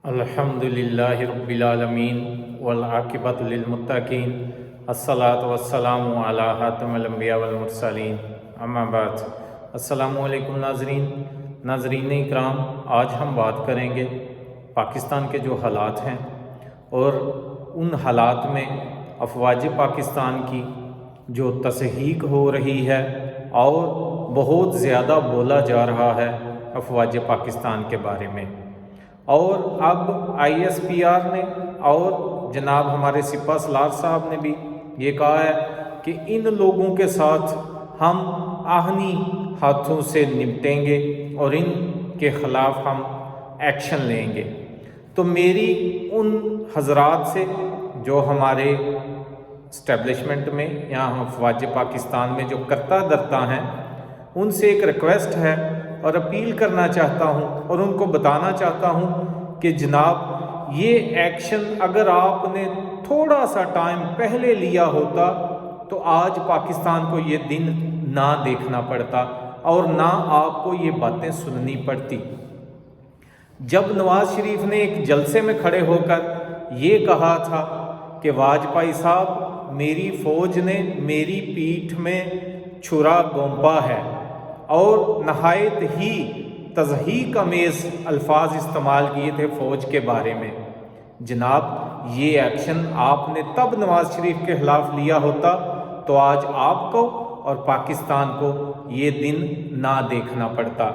الحمدللہ رب العالمین والعاقبۃ للمتقین الصلاۃ والسلام علی خاتم الانبیاء والمرسلین اما بعد۔ السلام علیکم ناظرین اکرام، آج ہم بات کریں گے پاکستان کے جو حالات ہیں اور ان حالات میں افواج پاکستان کی جو تصحیق ہو رہی ہے اور بہت زیادہ بولا جا رہا ہے افواج پاکستان کے بارے میں، اور اب ISPR نے اور جناب ہمارے سپہ سالار صاحب نے بھی یہ کہا ہے کہ ان لوگوں کے ساتھ ہم آہنی ہاتھوں سے نپٹیں گے اور ان کے خلاف ہم ایکشن لیں گے۔ تو میری ان حضرات سے جو ہمارے اسٹیبلشمنٹ میں یا افواج پاکستان میں جو کرتا دھرتا ہیں، ان سے ایک ریکویسٹ ہے اور اپیل کرنا چاہتا ہوں اور ان کو بتانا چاہتا ہوں کہ جناب یہ ایکشن اگر آپ نے تھوڑا سا ٹائم پہلے لیا ہوتا تو آج پاکستان کو یہ دن نہ دیکھنا پڑتا اور نہ آپ کو یہ باتیں سننی پڑتی۔ جب نواز شریف نے ایک جلسے میں کھڑے ہو کر یہ کہا تھا کہ واجپئی صاحب میری فوج نے میری پیٹھ میں چھرا گونپا ہے، اور نہایت ہی تضحیک امیز الفاظ استعمال کیے تھے فوج کے بارے میں، جناب یہ ایکشن آپ نے تب نواز شریف کے خلاف لیا ہوتا تو آج آپ کو اور پاکستان کو یہ دن نہ دیکھنا پڑتا۔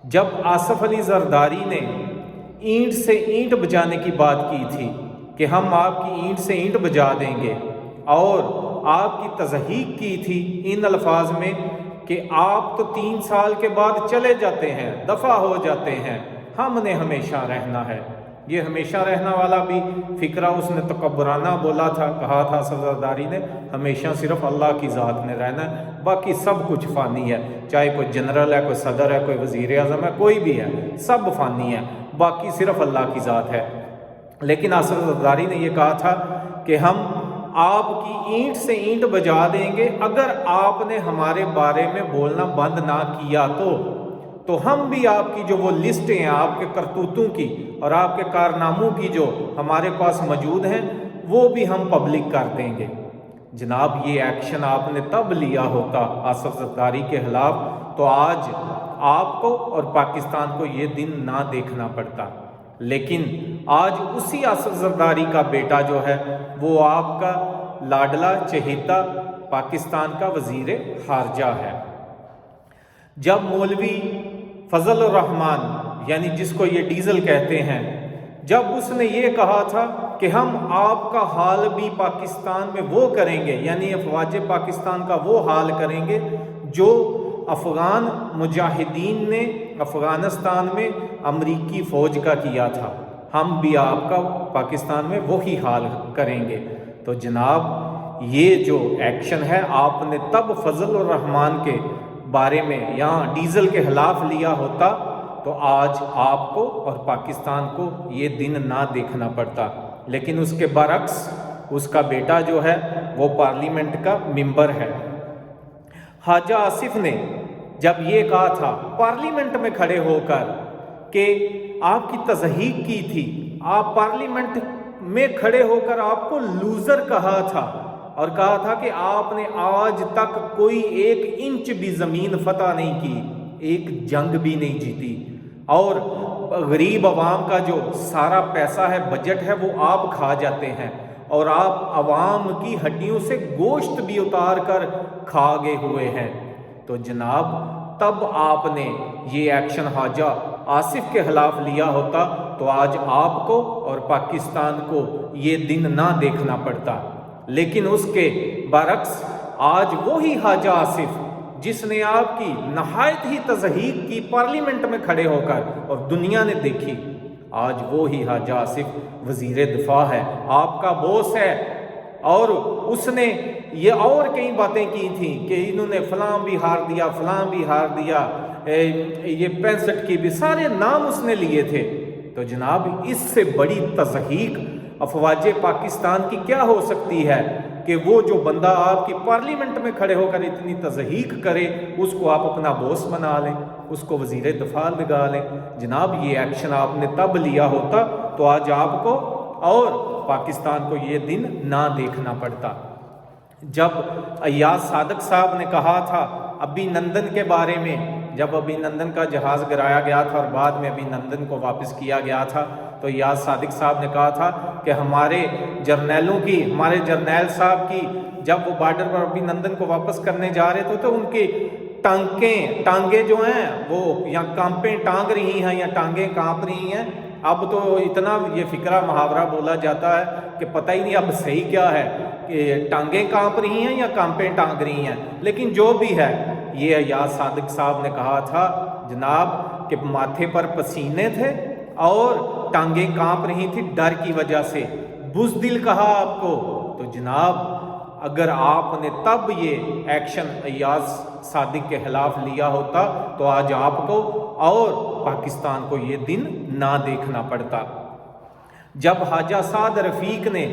جب آصف علی زرداری نے اینٹ سے اینٹ بجانے کی بات کی تھی کہ ہم آپ کی اینٹ سے اینٹ بجا دیں گے، اور آپ کی تضحیق کی تھی ان الفاظ میں کہ آپ تو 3 سال کے بعد چلے جاتے ہیں، دفع ہو جاتے ہیں، ہم نے ہمیشہ رہنا ہے۔ یہ ہمیشہ رہنا والا بھی فکرہ اس نے تکبرانہ بولا تھا، کہا تھا سرداری نے ہمیشہ صرف اللہ کی ذات نے رہنا ہے، باقی سب کچھ فانی ہے، چاہے کوئی جنرل ہے، کوئی صدر ہے، کوئی وزیر اعظم ہے، کوئی بھی ہے، سب فانی ہے، باقی صرف اللہ کی ذات ہے۔ لیکن آصف زرداری نے یہ کہا تھا کہ ہم آپ کی اینٹ سے اینٹ بجا دیں گے اگر آپ نے ہمارے بارے میں بولنا بند نہ کیا تو ہم بھی آپ کی جو وہ لسٹیں ہیں آپ کے کرتوتوں کی اور آپ کے کارناموں کی جو ہمارے پاس موجود ہیں وہ بھی ہم پبلک کر دیں گے۔ جناب یہ ایکشن آپ نے تب لیا ہوتا آصف زرداری کے خلاف تو آج آپ کو اور پاکستان کو یہ دن نہ دیکھنا پڑتا، لیکن آج اسی آصف زرداری کا بیٹا جو ہے وہ آپ کا لاڈلا چہیتا پاکستان کا وزیر خارجہ ہے۔ جب مولوی فضل الرحمان یعنی جس کو یہ ڈیزل کہتے ہیں، جب اس نے یہ کہا تھا کہ ہم آپ کا حال بھی پاکستان میں وہ کریں گے، یعنی افواج پاکستان کا وہ حال کریں گے جو افغان مجاہدین نے افغانستان میں امریکی فوج کا کیا تھا، ہم بھی آپ کا پاکستان میں وہی حال کریں گے۔ تو جناب یہ جو ایکشن ہے آپ نے تب فضل الرحمان کے بارے میں یا ڈیزل کے خلاف لیا ہوتا تو آج آپ کو اور پاکستان کو یہ دن نہ دیکھنا پڑتا، لیکن اس کے برعکس اس کا بیٹا جو ہے وہ پارلیمنٹ کا ممبر ہے۔ خواجہ آصف نے جب یہ کہا تھا پارلیمنٹ میں کھڑے ہو کر کہ آپ کی تضحیق کی تھی، آپ پارلیمنٹ میں کھڑے ہو کر آپ کو لوزر کہا تھا اور کہا تھا کہ آپ نے آج تک کوئی 1 انچ بھی زمین فتح نہیں کی، ایک جنگ بھی نہیں جیتی، اور غریب عوام کا جو سارا پیسہ ہے بجٹ ہے وہ آپ کھا جاتے ہیں، اور آپ عوام کی ہڈیوں سے گوشت بھی اتار کر کھا گئے ہوئے ہیں۔ تو جناب تب آپ نے یہ ایکشن خواجہ آصف کے خلاف لیا ہوتا تو آج آپ کو اور پاکستان کو یہ دن نہ دیکھنا پڑتا، لیکن اس کے برعکس آج وہی خواجہ آصف جس نے آپ کی نہایت ہی تضحیق کی پارلیمنٹ میں کھڑے ہو کر اور دنیا نے دیکھی، آج وہی خواجہ آصف وزیر دفاع ہے، آپ کا باس ہے، اور اس نے یہ اور کئی باتیں کی تھیں کہ انہوں نے فلاں بھی ہار دیا، فلاں بھی ہار دیا، یہ 65 کی بھی سارے نام اس نے لیے تھے۔ تو جناب اس سے بڑی تضحیق افواج پاکستان کی کیا ہو سکتی ہے کہ وہ جو بندہ آپ کی پارلیمنٹ میں کھڑے ہو کر اتنی تضحیق کرے اس کو آپ اپنا بوس بنا لیں، اس کو وزیر دفاع لگا لیں۔ جناب یہ ایکشن آپ نے تب لیا ہوتا تو آج آپ کو اور پاکستان کو یہ دن نہ دیکھنا پڑتا۔ جب ایاز صادق صاحب نے کہا تھا ابھی نندن کے بارے میں، جب ابھی نندن کا جہاز گرایا گیا تھا اور بعد میں ابھی نندن کو واپس کیا گیا تھا، تو ایاز صادق صاحب نے کہا تھا کہ ہمارے جرنیلوں کی، ہمارے جرنیل صاحب کی جب وہ بارڈر پر ابھی نندن کو واپس کرنے جا رہے تھے تو ان کی ٹانگیں جو ہیں وہ یا کانپیں ٹانگ رہی ہیں یا ٹانگیں کانپ رہی ہیں۔ اب تو اتنا یہ فقرہ محاورہ بولا جاتا ہے کہ پتہ ہی نہیں اب صحیح کیا ہے کہ ٹانگیں کانپ رہی ہیں یا کانپیں ٹانگ رہی ہیں، لیکن جو بھی ہے یہ ایاز صادق صاحب نے کہا تھا جناب کہ ماتھے پر پسینے تھے اور ٹانگیں کانپ رہی تھی ڈر کی وجہ سے، بزدل کہا آپ کو۔ تو جناب اگر آپ نے تب یہ ایکشن ایاز صادق کے خلاف لیا ہوتا تو آج آپ کو اور پاکستان کو یہ دن نہ دیکھنا پڑتا۔ جب خواجہ سعد رفیق نے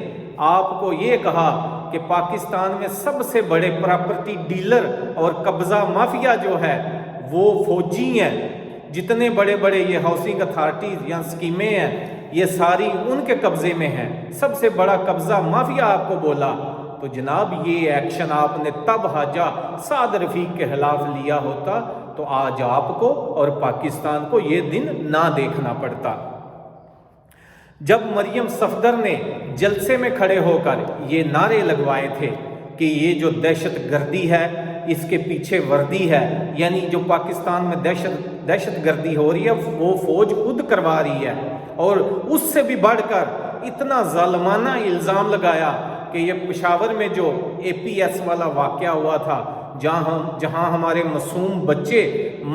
آپ کو یہ کہا کہ پاکستان میں سب سے بڑے پراپرٹی ڈیلر اور قبضہ مافیا جو ہے وہ فوجی ہیں، جتنے بڑے بڑے یہ ہاؤسنگ اتھارٹیز یا اسکیمیں ہیں یہ ساری ان کے قبضے میں ہیں، سب سے بڑا قبضہ مافیا آپ کو بولا، تو جناب یہ ایکشن آپ نے تب خواجہ سعد رفیق کے خلاف لیا ہوتا تو آج آپ کو اور پاکستان کو یہ دن نہ دیکھنا پڑتا۔ جب مریم صفدر نے جلسے میں کھڑے ہو کر یہ نعرے لگوائے تھے کہ یہ جو دہشت گردی ہے اس کے پیچھے وردی ہے، یعنی جو پاکستان میں دہشت گردی ہو رہی ہے وہ فوج خود کروا رہی ہے، اور اس سے بھی بڑھ کر اتنا ظالمانہ الزام لگایا کہ یہ پشاور میں جو اے پی ایس والا واقعہ ہوا تھا جہاں ہمارے معصوم بچے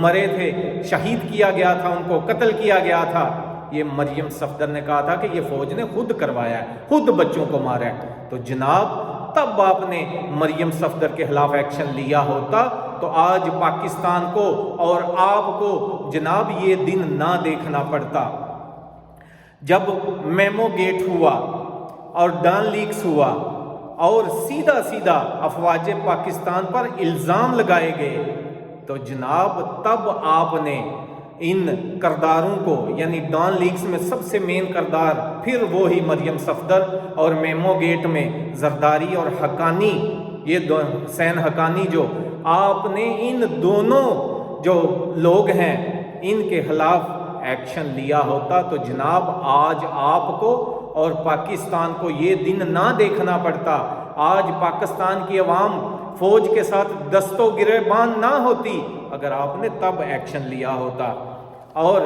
مرے تھے، شہید کیا گیا تھا، ان کو قتل کیا گیا تھا، یہ مریم صفدر نے کہا تھا کہ یہ فوج نے خود کروایا ہے، خود بچوں کو مارا ہے۔ تو جناب تب آپ نے مریم صفدر کے خلاف ایکشن لیا ہوتا تو آج پاکستان کو اور آپ کو جناب یہ دن نہ دیکھنا پڑتا۔ جب میمو گیٹ ہوا اور ڈان لیکس ہوا اور سیدھا افواج پاکستان پر الزام لگائے گئے تو جناب تب آپ نے ان کرداروں کو، یعنی ڈان لیکس میں سب سے مین کردار پھر وہی مریم صفدر اور میمو گیٹ میں زرداری اور حقانی، یہ حسین حقانی، جو آپ نے ان دونوں جو لوگ ہیں ان کے خلاف ایکشن لیا ہوتا تو جناب آج آپ کو اور پاکستان کو یہ دن نہ دیکھنا پڑتا۔ آج پاکستان کی عوام فوج کے ساتھ دست و گریبان نہ ہوتی اگر آپ نے تب ایکشن لیا ہوتا۔ اور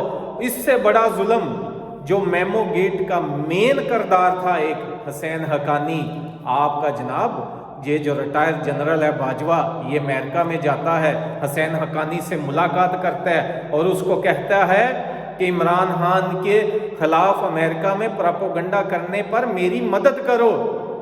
اس سے بڑا ظلم جو میمو گیٹ کا مین کردار تھا ایک حسین حقانی، آپ کا جناب یہ جو ریٹائر جنرل ہے باجوہ، یہ امریکہ میں جاتا ہے، حسین حقانی سے ملاقات کرتا ہے اور اس کو کہتا ہے کہ عمران خان کے خلاف امریکہ میں پراپوگنڈا کرنے پر میری مدد کرو۔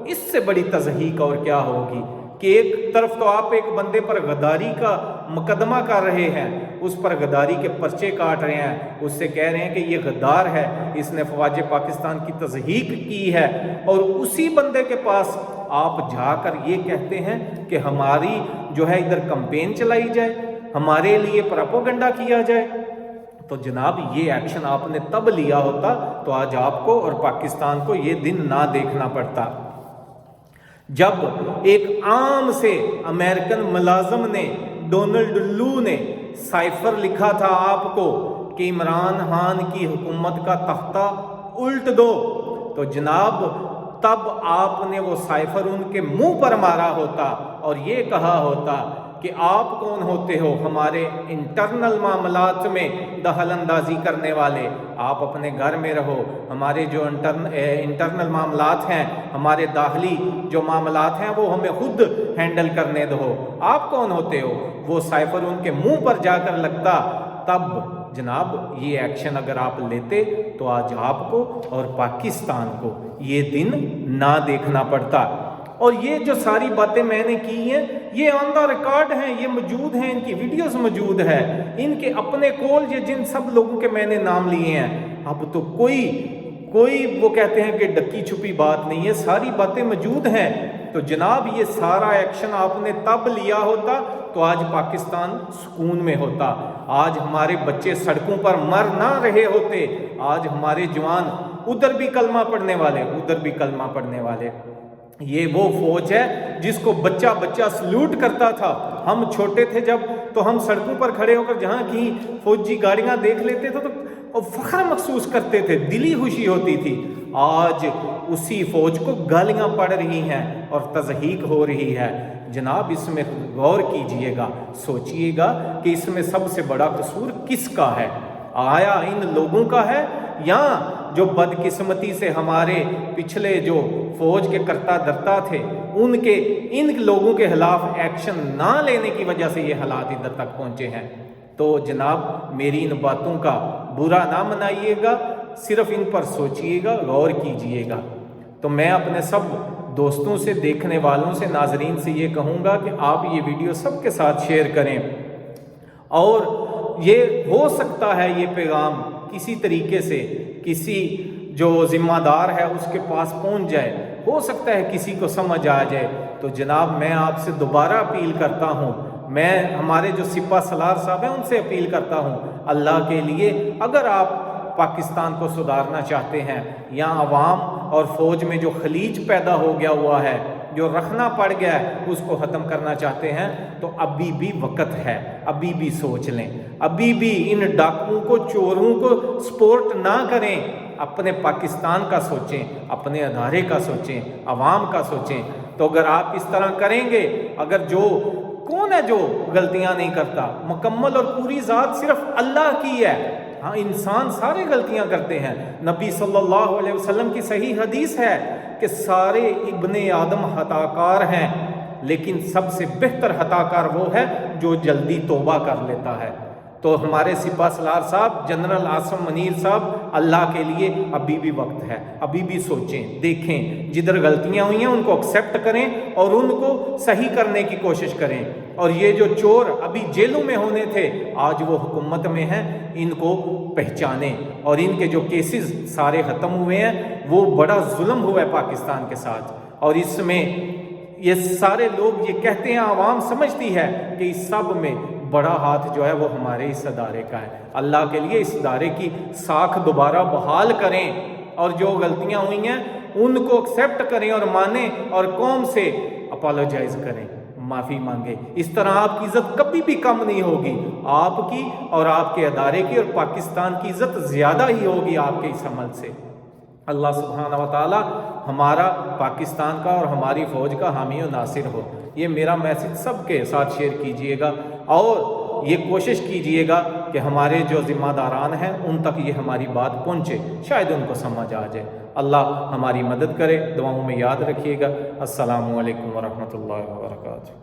اس سے بڑی تضحیق اور کیا ہوگی کہ ایک طرف تو آپ ایک بندے پر غداری کا مقدمہ کر رہے ہیں، اس پر غداری کے پرچے کاٹ رہے ہیں، اس سے کہہ رہے ہیں کہ یہ غدار ہے، اس نے فوج پاکستان کی تضحیق کی ہے، اور اسی بندے کے پاس آپ جا کر یہ کہتے ہیں کہ ہماری جو ہے ادھر کمپین چلائی جائے، ہمارے لیے پراپوگنڈا کیا جائے۔ تو جناب یہ ایکشن آپ نے تب لیا ہوتا تو آج آپ کو اور پاکستان کو یہ دن نہ دیکھنا پڑتا۔ جب ایک عام سے امریکن ملازم نے، ڈونلڈ لو نے سائفر لکھا تھا آپ کو کہ عمران خان کی حکومت کا تختہ الٹ دو، تو جناب تب آپ نے وہ سائفر ان کے منہ پر مارا ہوتا اور یہ کہا ہوتا کہ آپ کون ہوتے ہو ہمارے انٹرنل معاملات میں دخل اندازی کرنے والے، آپ اپنے گھر میں رہو، ہمارے جو انٹرنل معاملات ہیں، ہمارے داخلی جو معاملات ہیں وہ ہمیں خود ہینڈل کرنے دو، آپ کون ہوتے ہو۔ وہ سائفر ان کے منہ پر جا کر لگتا، تب جناب یہ ایکشن اگر آپ لیتے تو آج آپ کو اور پاکستان کو یہ دن نہ دیکھنا پڑتا۔ اور یہ جو ساری باتیں میں نے کی ہیں یہ آن دا ریکارڈ ہیں، یہ موجود ہیں، ان کی ویڈیوز موجود ہے، ان کے اپنے کول یہ جن سب لوگوں کے میں نے نام لیے ہیں۔ اب تو کوئی وہ کہتے ہیں کہ ڈکی چھپی بات نہیں ہے، ساری باتیں موجود ہیں۔ تو جناب یہ سارا ایکشن آپ نے تب لیا ہوتا تو آج پاکستان سکون میں ہوتا، آج ہمارے بچے سڑکوں پر مر نہ رہے ہوتے، آج ہمارے جوان ادھر بھی کلمہ پڑھنے والے ادھر بھی کلمہ پڑھنے والے۔ یہ وہ فوج ہے جس کو بچہ بچہ سلوٹ کرتا تھا۔ ہم چھوٹے تھے جب تو ہم سڑکوں پر کھڑے ہو کر جہاں کی فوجی گاڑیاں دیکھ لیتے تھے تو فخر محسوس کرتے تھے، دلی خوشی ہوتی تھی۔ آج اسی فوج کو گالیاں پڑ رہی ہیں اور تضحیک ہو رہی ہے۔ جناب اس میں غور کیجئے گا، سوچئے گا کہ اس میں سب سے بڑا قصور کس کا ہے؟ آیا ان لوگوں کا ہے یا جو بدقسمتی سے ہمارے پچھلے جو فوج کے کرتا درتا تھے ان لوگوں کے خلاف ایکشن نہ لینے کی وجہ سے یہ حالات ادھر تک پہنچے ہیں؟ تو جناب میری ان باتوں کا برا نہ منائیے گا، صرف ان پر سوچئے گا، غور کیجئے گا۔ تو میں اپنے سب دوستوں سے، دیکھنے والوں سے، ناظرین سے یہ کہوں گا کہ آپ یہ ویڈیو سب کے ساتھ شیئر کریں، اور یہ ہو سکتا ہے یہ پیغام کسی طریقے سے کسی جو ذمہ دار ہے اس کے پاس پہنچ جائے، ہو سکتا ہے کسی کو سمجھ آ جائے۔ تو جناب میں آپ سے دوبارہ اپیل کرتا ہوں، میں ہمارے جو سپہ سالار صاحب ہیں ان سے اپیل کرتا ہوں، اللہ کے لیے اگر آپ پاکستان کو سدھارنا چاہتے ہیں، یا عوام اور فوج میں جو خلیج پیدا ہو گیا ہوا ہے، جو رکھنا پڑ گیا ہے، اس کو ختم کرنا چاہتے ہیں تو ابھی بھی وقت ہے، ابھی بھی سوچ لیں، ابھی بھی ان ڈاکوؤں کو، چوروں کو سپورٹ نہ کریں، اپنے پاکستان کا سوچیں، اپنے ادارے کا سوچیں، عوام کا سوچیں۔ تو اگر آپ اس طرح کریں گے، اگر کون ہے جو غلطیاں نہیں کرتا؟ مکمل اور پوری ذات صرف اللہ کی ہے۔ ہاں انسان سارے غلطیاں کرتے ہیں، نبی صلی اللہ علیہ وسلم کی صحیح حدیث ہے کہ سارے ابن آدم خطا کار ہیں، لیکن سب سے بہتر خطا کار وہ ہے جو جلدی توبہ کر لیتا ہے۔ تو ہمارے سپہ سالار صاحب جنرل عاصم منیر صاحب، اللہ کے لیے ابھی بھی وقت ہے، ابھی بھی سوچیں، دیکھیں، جدھر غلطیاں ہوئی ہیں ان کو ایکسیپٹ کریں اور ان کو صحیح کرنے کی کوشش کریں۔ اور یہ جو چور ابھی جیلوں میں ہونے تھے آج وہ حکومت میں ہیں، ان کو پہچانیں، اور ان کے جو کیسز سارے ختم ہوئے ہیں، وہ بڑا ظلم ہوا ہے پاکستان کے ساتھ، اور اس میں یہ سارے لوگ یہ کہتے ہیں، عوام سمجھتی ہے کہ اس سب میں بڑا ہاتھ جو ہے وہ ہمارے اس ادارے کا ہے۔ اللہ کے لیے اس ادارے کی ساکھ دوبارہ بحال کریں، اور جو غلطیاں ہوئی ہیں ان کو ایکسیپٹ کریں اور مانیں، اور قوم سے اپالوجائز کریں، معافی مانگیں۔ اس طرح آپ کی عزت کبھی بھی کم نہیں ہوگی، آپ کی اور آپ کے ادارے کی اور پاکستان کی عزت زیادہ ہی ہوگی آپ کے اس عمل سے۔ اللہ سبحانہ و تعالی ہمارا، پاکستان کا اور ہماری فوج کا حامی و ناصر ہو۔ یہ میرا میسج سب کے ساتھ شیئر کیجئے گا، اور یہ کوشش کیجئے گا کہ ہمارے جو ذمہ داران ہیں ان تک یہ ہماری بات پہنچے، شاید ان کو سمجھ آ جائے۔ اللہ ہماری مدد کرے، دعاؤں میں یاد رکھیے گا۔ السلام علیکم ورحمۃ اللہ وبرکاتہ۔